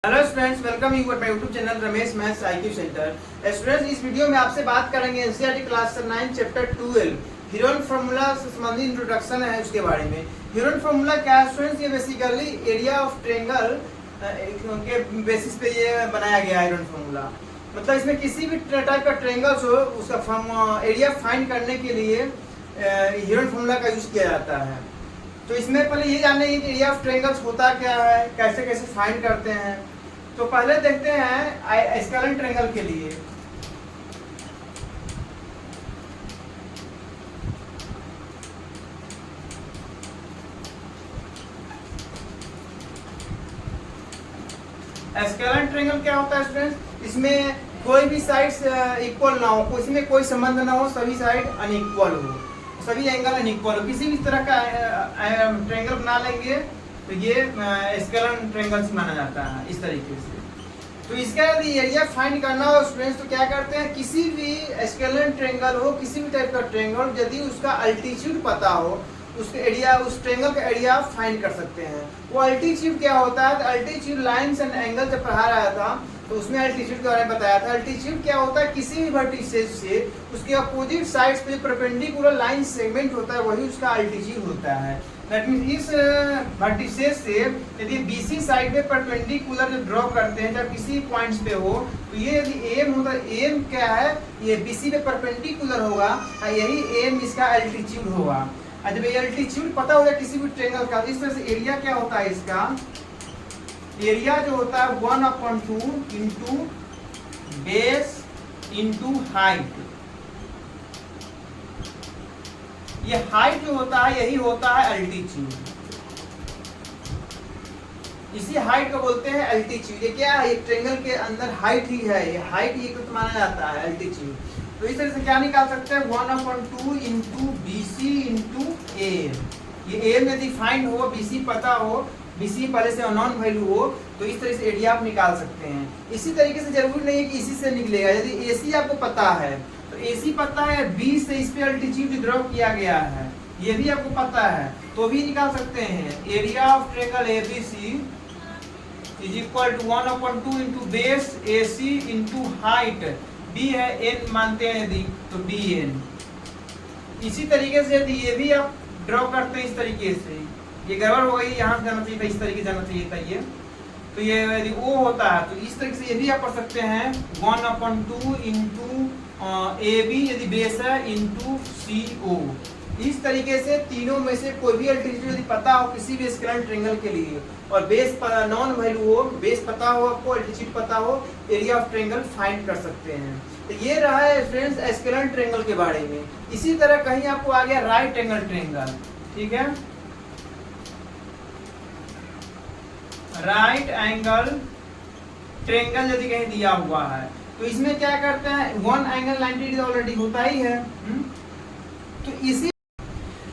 Hello students, welcome you my YouTube channel Ramesh maths IQ centre. Students, इस video में आपसे बात करेंगे NCERT class 9 chapter 12 Heron formula से संबंधित इंट्रोडक्शन है उसके बारे में। हीरोन फार्मूला क्या है स्टूडेंट्स? ये बेसिकली एरिया ऑफ ट्रायंगल के बेसिस पे ये बनाया गया है हीरोन फार्मूला। मतलब इसमें किसी भी टाइप का ट्रायंगल्स हो उसका एरिया फाइंड करने के लिए हीरोन फार्मूला का यूज किया जाता है। तो इसमें पहले ये जानना है कि एरिया ऑफ ट्रायंगल्स होता क्या है, कैसे कैसे फाइंड करते हैं। तो पहले देखते हैं स्केलेन ट्रायंगल के लिए। स्केलेन ट्रायंगल क्या होता है स्टूडेंट्स? इसमें कोई भी साइड्स इक्वल ना हो, इसमें कोई संबंध ना हो, सभी साइड अनइक्वल हो, सभी एंगल अनइक्वल हो। किसी भी तरह का ट्रायंगल बना लेंगे तो ये स्केलेन ट्रायंगल माना जाता है इस तरीके से। तो इसका यदि एरिया फाइंड करना हो स्टूडेंट्स तो क्या करते हैं, किसी भी स्केलेन ट्रायंगल हो, किसी भी टाइप का ट्रायंगल, यदि उसका अल्टीट्यूड पता हो उसके एरिया, उस ट्रायंगल का एरिया फाइंड कर सकते हैं। वो अल्टीट्यूड क्या होता है? तो अल्टीट्यूड लाइंस एंड एंगल जब पढ़ा रहा था तो उसमें अल्टीट्यूड के बारे में बताया था। अल्टीट्यूड क्या होता है? किसी भी वर्टिसेस से उसके अपोजिट साइड्स पे परपेंडिकुलर लाइन सेगमेंट होता है वही उसका अल्टीट्यूड होता है। दैट मींस इस वर्टिसेस से यदि बीसी साइड पे परपेंडिकुलर जो ड्रॉ करते हैं जब किसी पॉइंट्स पे हो तो ये यदि एम होता है, एम क्या है? ये बीसी पे परपेंडिकुलर होगा, यही एम इसका अल्टीट्यूड होगा। जब ये अल्टीट्यूड पता हो गया किसी भी ट्रायंगल का, इस तरह से एरिया क्या होता है इसका? एरिया जो होता है 1/2 इंटू बेस इंटू हाइट। ये हाइट जो होता है यही होता है अल्टीट्यूड। इसी हाइट को बोलते हैं अल्टीट्यूड। ये क्या है? एक ट्रायंगल के अंदर हाइट ही है, ये हाइट ही तो माना जाता है अल्टीट्यूड। तो इस तरह से क्या निकाल सकते हैं? 1/2 इंटू BC इंटू एम। ये एम यदि फाइंड हो, BC पता हो, BC पहले से अननोन वैल्यू हो तो इस तरह से एरिया आप निकाल सकते हैं। इसी तरीके से जरूरी नहीं है कि इसी से निकलेगा। यदि AC आपको पता है तो AC पता है, B से इस पे अल्टीट्यूड ड्रॉ किया गया है, ये भी आपको पता है तो भी निकाल सकते हैं। Area of triangle ABC is equal to 1/2 into base AC into height, B है n मानते हैं यदि तो BN। इसी तरीके से यदि ये भी आप ड्रॉ करते हैं इस तरीके से, ये गड़बड़ हो गई, यहाँ से जाना चाहिए था, इस तरीके जाना चाहिए था ये। तो ये यदि O होता है तो इस तरीके से ये भी आप पढ़ सकते हैं 1/2 इंटू AB यदि बेस है इंटू CO। इस तरीके से तीनों में से कोई भी अल्टीट्यूड यदि पता हो किसी भी स्केलेन ट्रायंगल के लिए और बेस नॉन वैल्यू हो, बेस पता हो आपको, अल्टीट्यूड पता हो, एरिया ऑफ ट्रायंगल फाइंड कर सकते हैं। तो ये रहा है फ्रेंड्स स्केलेन ट्रायंगल के बारे में। इसी तरह कहीं आपको आ गया राइट एंगल ट्रायंगल, ठीक है? राइट एंगल ट्रायंगल यदि कहीं दिया हुआ है तो इसमें क्या करते हैं? 1 एंगल 90 डिग्री ऑलरेडी होता ही है। तो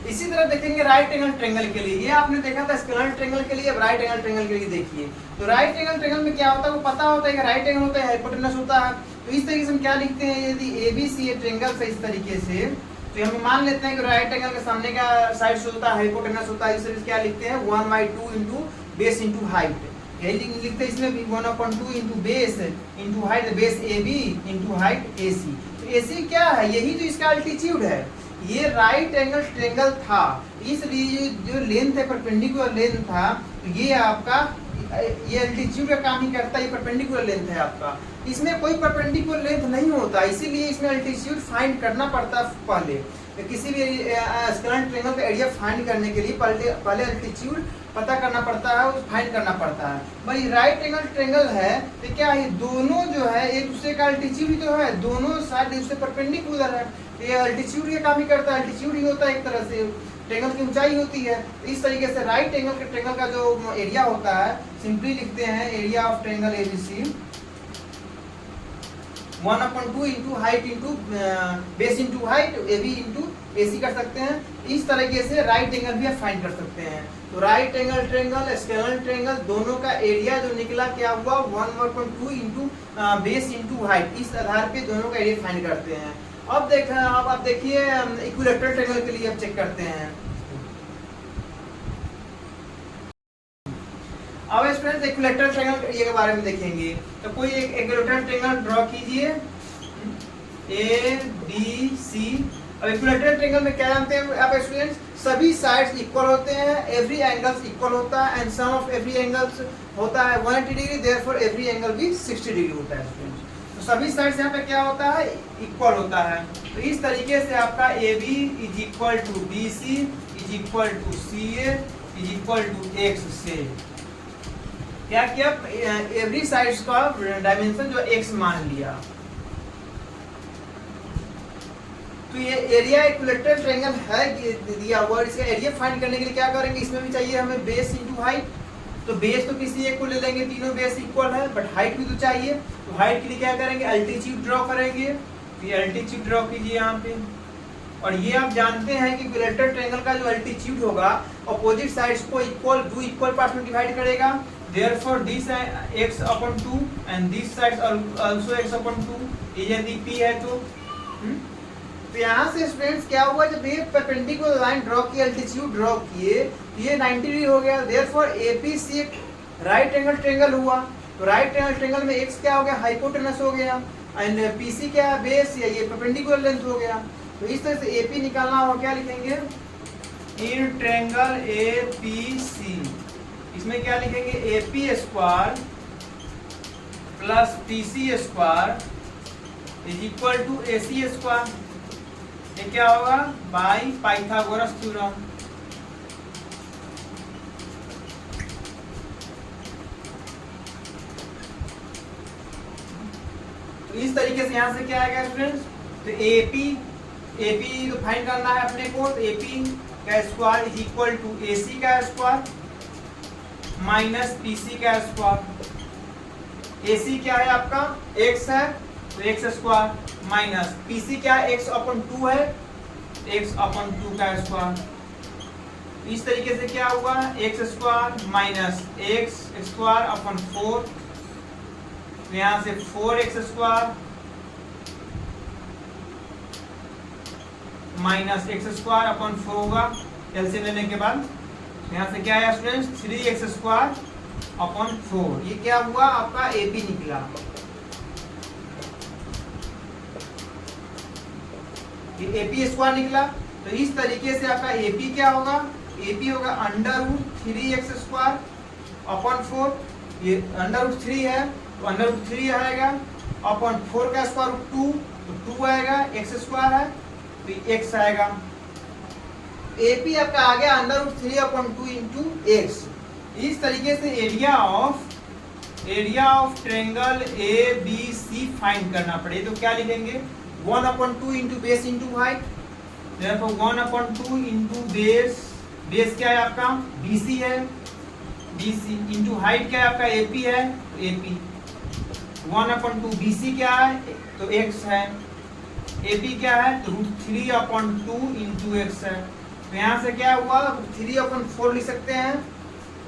इसी तरह देखेंगे राइट एंगल ट्रायंगल के लिए। ये आपने देखा था स्केलेन ट्रायंगल के लिए, अब राइट एंगल ट्रायंगल के लिए देखिए। तो राइट एंगल ट्रायंगल में क्या होता है? वो पता होता है कि राइट एंगल होता है, हाइपोटेनस होता है। तो इस तरीके से हम क्या लिखते हैं? यदि ABC ट्रायंगल से इस तरीके से तो हम मान लेते हैं कि राइट एंगल के सामने का साइड होता है, हाइपोटेनस होता है। इस तरह से क्या लिखते हैं? 1/2 इंटू बेस इंटू हाइट। यही लिखते हैं इसमें भी 1/2 into base into height, base AB into height AC। तो AC क्या है? यही तो इसका अल्टीट्यूड है। ये राइट एंगल ट्रायंगल था, इसलिए जो लेंथ है परपेंडिकुलर लेंथ था, तो ये आपका ये अल्टीट्यूड का काम ही करता है। ये परपेंडिकुलर लेंथ है आपका, इसमें कोई परपेंडिकुलर लेंथ नहीं होता, इसीलिए इसमें अल्टीट्यूड फाइंड करना पड़ता है पहले। तो किसी भी स्केलेन ट्रायंगल का एरिया फाइंड करने के लिए पहले अल्टीट्यूड पता करना पड़ता है, उस फाइंड करना पड़ता है। भाई राइट एंगल ट्रायंगल है तो क्या है? दोनों जो है एक दूसरे का अल्टीट्यूड ही तो है, दोनों साइड एक दूसरे परपेंडिकुलर है। ये अल्टीट्यूड ये काम ही करता है, अल्टीट्यूड ही होता है एक तरह से, ट्रायंगल की ऊंचाई होती है। इस तरीके से राइट एंगल के ट्रायंगल का जो एरिया होता है सिंपली लिखते हैं area of triangle ABC 1/2 into height into base into height, AB into AC कर सकते हैं। इस तरीके से राइट एंगल भी आप फाइंड कर सकते हैं। तो right angle triangle, scalene triangle दोनों का एरिया जो निकला क्या हुआ? 1/2 इंटू बेस इंटू हाइट। इस आधार पे दोनों का एरिया फाइंड करते हैं। अब आप देखिए इक्विलैटरल ट्रायंगल के लिए अब चेक करते हैं। अब स्टूडेंट्स इक्विलैटरल ट्रायंगल ये के बारे में देखेंगे। तो कोई एक इक्विलैटरल ट्रायंगल ड्रॉ कीजिए ए बी सी। अब इक्विलैटरल ट्रायंगल में क्या जानते हैं आप स्टूडेंट्स, सभी साइड्स इक्वल होते हैं, एवरी एंगल्स इक्वल होता है and sum of every angles होता है 180 डिग्री, देयरफॉर एवरी एंगल भी 60 डिग्री होता है स्टूडेंट्स। तो सभी साइड्स यहाँ पे क्या होता है, इक्वल होता है। तो इस तरीके से आपका A B is equal to B C is equal to C A is equal to X से क्या किया, एवरी साइड्स का डायमेंशन जो एक्स मान लिया। तो ये एरिया इक्विलैटरल ट्रायंगल है दिया हुआ, इसका एरिया फाइंड करने के लिए क्या करेंगे, इसमें भी चाहिए हमें बेस इनटू हाइट। तो बेस तो किसी एक को ले लेंगे, तीनों बेस इक्वल है, बट हाइट भी तो चाहिए। तो हाइट के लिए क्या करेंगे, अल्टीट्यूड ड्रॉ करेंगे। तो ये अल्टीट्यूड ड्रॉ कीजिए यहाँ पे। और ये आप जानते हैं कि इक्विलैटरल ट्रायंगल का जो अल्टीट्यूड होगा अपोजिट साइड्स को दो इक्वल पार्ट में डिवाइड करेगा। Therefore this x upon 2 and this side also x upon 2 यदि p है तो तो यहाँ से स्टूडेंट्स क्या हुआ, जब ये परपेंडिकुलर लाइन ड्रॉ की, अल्टीट्यूड ड्रॉ किए, तो ये 90 डिग्री हो गया। देयरफॉर एपीसी एक राइट एंगल ट्रायंगल हुआ। तो राइट एंगल ट्रायंगल में x क्या हो गया, हाइपोटेनस हो गया, एंड पीसी क्या है, बेस, या ये परपेंडिकुलर लेंथ हो गया। तो इस तरह से एपी निकालना हो, क्या लिखेंगे, इन ट्रायंगल एपीसी, इसमें क्या लिखेंगे, AP square plus PC square is equal to AC square. ये क्या होगा, बाई पाइथागोरस थ्योरम। तो इस तरीके से यहां से क्या आएगा स्टूडेंट्स, तो एपी तो फाइंड करना है अपने को। तो एपी का square is equal to AC का स्क्वायर माइनस पीसी का स्क्वायर। एसी क्या है आपका, एक्स है, तो एक्स स्क्वायर माइनस पीसी क्या है, एक्स अपॉन 2 है, एक्स अपॉन 2 का स्क्वायर। इस तरीके से क्या हुआ, x square minus x square upon 4। तो यहां से 4x square minus x square upon 4 होगा एलसीएम लेने के बाद। यहाँ से क्या आया स्टूडेंट्स, 3x स्क्वायर अपॉन 4। ये क्या हुआ, आपका एपी निकला। ये एपी स्क्वायर निकला। तो इस तरीके से आपका एपी क्या होगा, एपी होगा under root 3x square upon 4। ये अंडर रूट 3 है, तो अंडर रूट 3 आएगा अपॉन 4 का स्क्वायर रूट 2, तो 2 आएगा, एक्स स्क्वायर है तो x आएगा। एपी आपका आ गया under root 3 upon 2 into X. इस तरीके से area of triangle A B C find करना पड़े तो क्या लिखेंगे, 1 upon 2 into base into height. Therefore 1 upon 2 into base क्या है आपका, बीसी है, बीसी इंटू हाइट क्या है आपका, एपी है, तो एपी 1 अपॉन 2 बीसी क्या है, तो एक्स है, एपी क्या है, तो रूट 3 अपॉन 2 इंटू एक्स है। तो यहाँ से क्या हुआ, 3 अपॉन 4 लिख सकते हैं,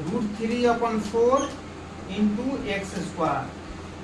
root 3 upon 4 into X square.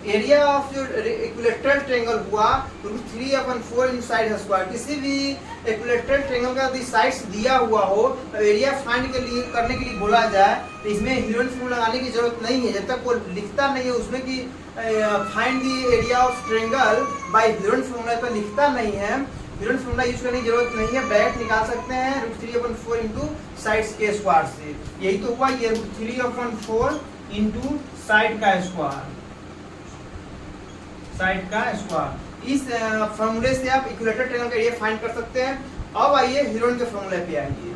Area of जो इक्विलैटरल ट्रायंगल हुआ तो root 3 upon 4 into side square. किसी भी इक्विलैटरल ट्रायंगल का यदि साइड्स दिया हुआ हो तो एरिया फाइंड करने के लिए बोला जाए तो इसमें हीरोइन फॉर्मूला लगाने की जरूरत नहीं है, जब तक वो लिखता नहीं है उसमें कि find the area of triangle by Heron formula पर लिखता नहीं है, हीरोइन फॉर्मूला यूज करने की जरूरत नहीं है, डायरेक्ट निकाल सकते हैं रूट 3 अपॉन 4 इंटू साइड्स के स्क्वायर से। यही तो हुआ, ये रूट 3 अपॉन 4 इंटू साइड का स्क्वायर, साइड का स्क्वायर। इस फॉर्मूले से आप इक्विलैटरल ट्रायंगल का एरिया फाइंड कर सकते हैं। अब आइए हीरोइन के फॉर्मूले पे आइए।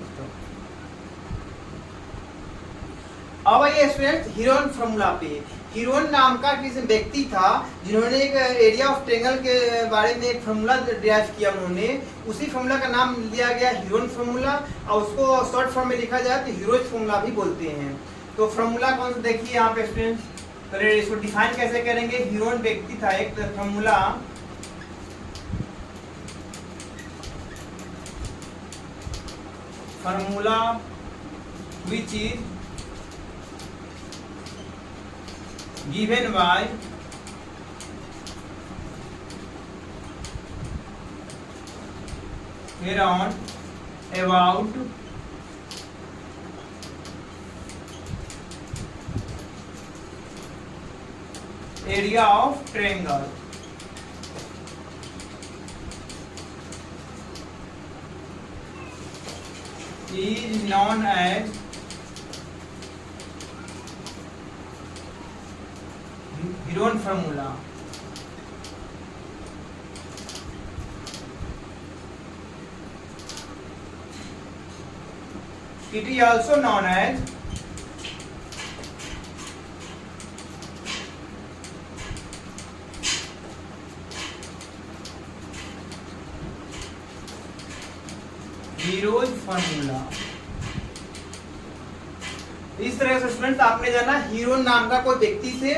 अब आइए स्टूडेंट हीरोइन फॉर्मूला पे। हीरोइन नाम का किसी व्यक्ति था जिन्होंने एक एरिया ऑफ ट्रायंगल के बारे में एक फॉर्मूला डिराइव किया, उन्होंने उसी फॉर्मूला का नाम लिया गया हीरोइन फॉर्मूला, और उसको शॉर्ट फॉर्म में लिखा जाए तो हीरोइक फॉर्मूला भी बोलते हैं। तो फॉर्मूला कौन सा देखिए यहाँ पे स्टूडेंट, पहले इसको डिफाइन कैसे करेंगे। हीरोइन व्यक्ति था, एक formula which is given by around about area of triangle is known as Heron formula. It is also known as heroes formula. इस तरह से स्टूडेंट आपने जाना हीरोन नाम का कोई व्यक्ति थे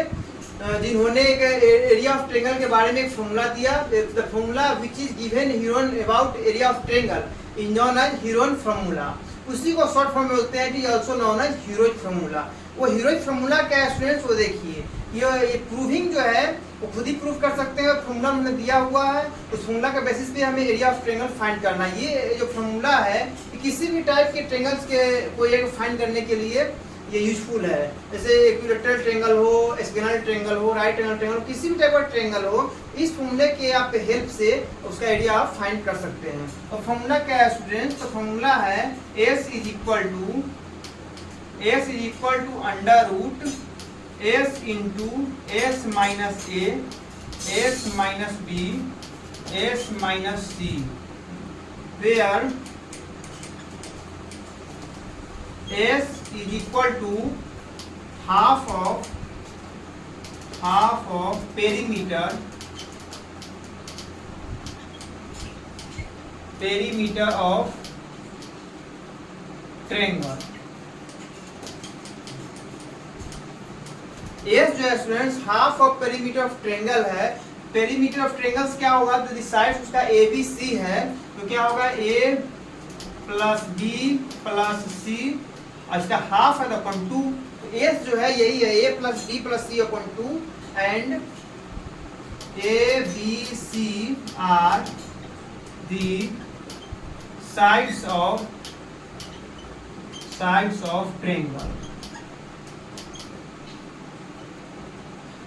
जिन्होंने एक एरिया ऑफ ट्रायंगल के बारे में एक फॉर्मूला दिया। The formula which is given Heron about area of triangle is known as Heron formula. उसी को शॉर्ट फॉर्म में बोलते हैं कि also known as heroic formula. वो हीरोइक फॉर्मूला क्या है स्टूडेंट्स, वो देखिए ये प्रूविंग जो है वो खुद ही प्रूव कर सकते हैं। फॉर्मूला हमने दिया हुआ है, उस फॉर्मूला के बेसिस पे हमें एरिया ऑफ ट्रायंगल फाइंड करना है। ये जो फॉर्मूला है किसी भी टाइप के ट्रायंगल्स के कोई एक फाइंड करने के लिए ये यूजफुल है। जैसे इक्विलैटरल ट्रायंगल हो, हेक्सागोनल ट्रायंगल हो, राइट एंगल ट्रायंगल हो, किसी भी टाइप का ट्रायंगल हो, इस फॉर्मूले के आप हेल्प से उसका एरिया आप फाइंड कर सकते हैं। और फॉर्मूला क्या है स्टूडेंट्स, तो फॉर्मूला है S is equal to under root S into S minus A, S minus B, S minus C, where S is equal to half of perimeter of triangle। S जो है students half of perimeter of triangle है। Perimeter of triangles क्या होगा, तो side उसका ABC है, तो क्या होगा A plus B plus C, और इसका हाफ है अपॉन 2। S जो है यही है A plus B plus C upon 2 and A B C are the sides of triangle.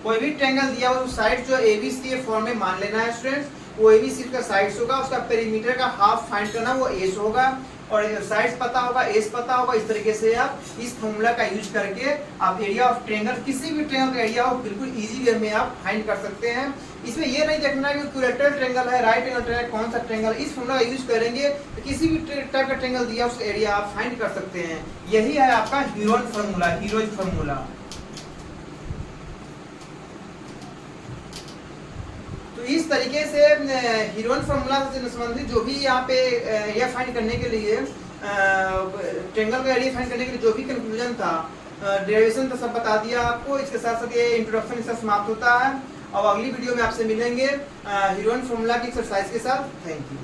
कोई भी ट्रायंगल दिया हो तो साइड जो ABC के फॉर्म में मान लेना है स्टूडेंट्स। वो ABC का साइड्स होगा, उसका पेरीमीटर का हाफ फाइंड करना, वो S होगा, और साइड्स पता होगा, S पता होगा। इस तरीके से आप इस फॉर्मूला का यूज करके आप एरिया ऑफ ट्रायंगल, किसी भी ट्रायंगल का एरिया हो बिल्कुल इजी वे में आप फाइंड कर सकते हैं। इसमें ये नहीं देखना कि इक्विलैटरल ट्रायंगल है, राइट एंगल ट्रायंगल, कौन सा ट्रायंगल। इस फॉर्मूला का यूज करेंगे तो किसी भी टाइप का ट्रायंगल दिया उसका एरिया आप फाइंड कर सकते हैं। यही है आपका हीरोन फॉर्मूला, हीरोइक फॉर्मूला। तो इस तरीके से हीरोन फॉर्मूला से संबंधित जो भी यहाँ पे एरिया फाइंड करने के लिए, ट्रायंगल का एरिया फाइंड करने के लिए जो भी कंक्लूजन था, डेरिवेशन था, सब बता दिया आपको। इसके साथ साथ ये इंट्रोडक्शन इसका समाप्त होता है। और अगली वीडियो में आपसे मिलेंगे हीरोन फॉर्मूला की एक्सरसाइज के साथ। Thank you.